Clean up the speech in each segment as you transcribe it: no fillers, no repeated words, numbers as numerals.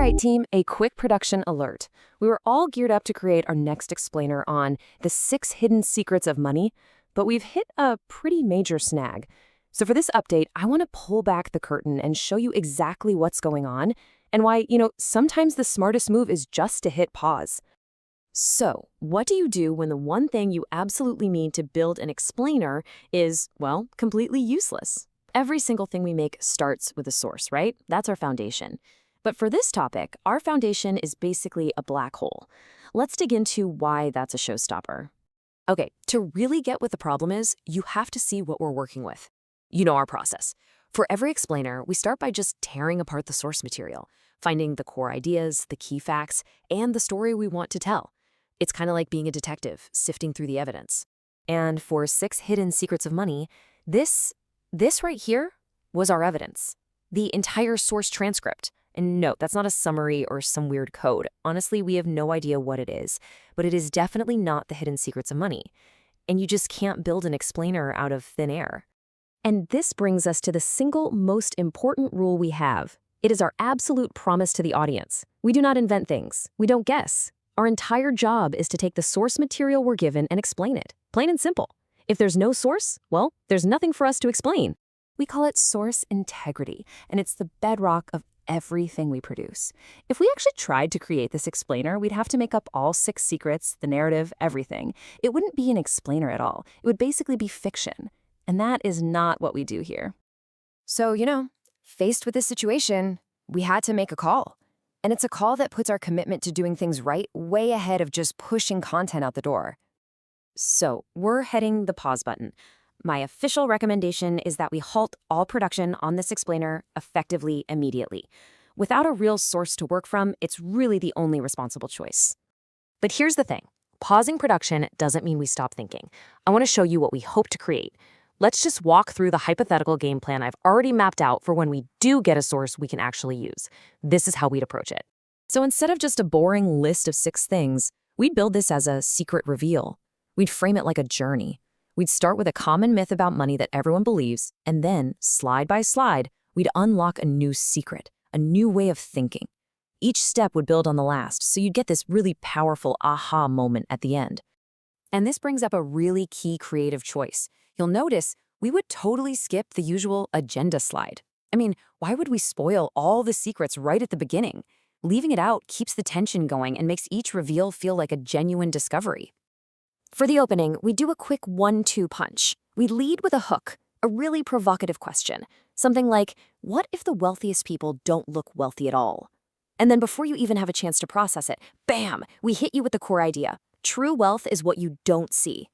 right, team, a quick production alert. We were all geared up to create our next explainer on the 6 hidden secrets of money, but we've hit a pretty major snag. So for this update, I want to pull back the curtain and show you exactly what's going on and why, sometimes the smartest move is just to hit pause. So, what do you do when the one thing you absolutely need to build an explainer is, well, completely useless? Every single thing we make starts with a source, right? That's our foundation. But for this topic, our foundation is basically a black hole. Let's dig into why that's a showstopper. Okay, to really get what the problem is, you have to see what we're working with. You know our process. For every explainer, we start by just tearing apart the source material, finding the core ideas, the key facts, and the story we want to tell. It's kind of like being a detective, sifting through the evidence. And for 6 hidden secrets of money, this right here was our evidence. The entire source transcript. And no, that's not a summary or some weird code. Honestly, we have no idea what it is, but it is definitely not the hidden secrets of money. And you just can't build an explainer out of thin air. And this brings us to the single most important rule we have. It is our absolute promise to the audience. We do not invent things. We don't guess. Our entire job is to take the source material we're given and explain it. Plain and simple. If there's no source, well, there's nothing for us to explain. We call it source integrity, and it's the bedrock of everything we produce. If we actually tried to create this explainer, we'd have to make up all 6 secrets, the narrative, everything. It wouldn't be an explainer at all. It would basically be fiction. And that is not what we do here. So, faced with this situation, we had to make a call. And it's a call that puts our commitment to doing things right way ahead of just pushing content out the door. So, we're hitting the pause button. My official recommendation is that we halt all production on this explainer effectively immediately. Without a real source to work from, it's really the only responsible choice. But here's the thing. Pausing production doesn't mean we stop thinking. I want to show you what we hope to create. Let's just walk through the hypothetical game plan I've already mapped out for when we do get a source we can actually use. This is how we'd approach it. So instead of just a boring list of 6 things, we'd build this as a secret reveal. We'd frame it like a journey. We'd start with a common myth about money that everyone believes, and then, slide by slide, we'd unlock a new secret, a new way of thinking. Each step would build on the last, so you'd get this really powerful aha moment at the end. And this brings up a really key creative choice. You'll notice we would totally skip the usual agenda slide. I mean, why would we spoil all the secrets right at the beginning? Leaving it out keeps the tension going and makes each reveal feel like a genuine discovery. For the opening, we do a quick 1-2 punch. We lead with a hook, a really provocative question. Something like, what if the wealthiest people don't look wealthy at all? And then before you even have a chance to process it, bam, we hit you with the core idea. True wealth is what you don't see.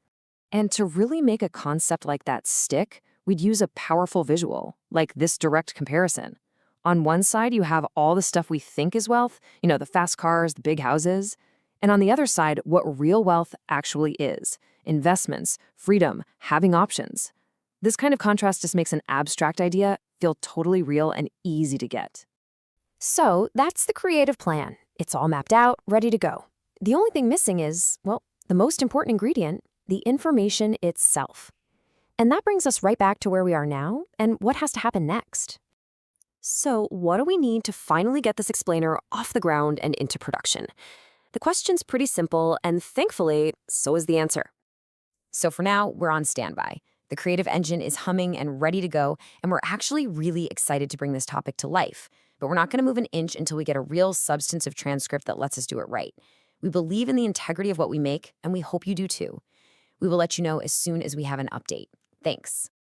And to really make a concept like that stick, we'd use a powerful visual, like this direct comparison. On one side, you have all the stuff we think is wealth, the fast cars, the big houses. And on the other side, what real wealth actually is. Investments, freedom, having options. This kind of contrast just makes an abstract idea feel totally real and easy to get. So that's the creative plan. It's all mapped out, ready to go. The only thing missing is, well, the most important ingredient, the information itself. And that brings us right back to where we are now and what has to happen next. So what do we need to finally get this explainer off the ground and into production? The question's pretty simple, and thankfully, so is the answer. So for now, we're on standby. The creative engine is humming and ready to go, and we're actually really excited to bring this topic to life. But we're not going to move an inch until we get a real substantive transcript that lets us do it right. We believe in the integrity of what we make, and we hope you do too. We will let you know as soon as we have an update. Thanks.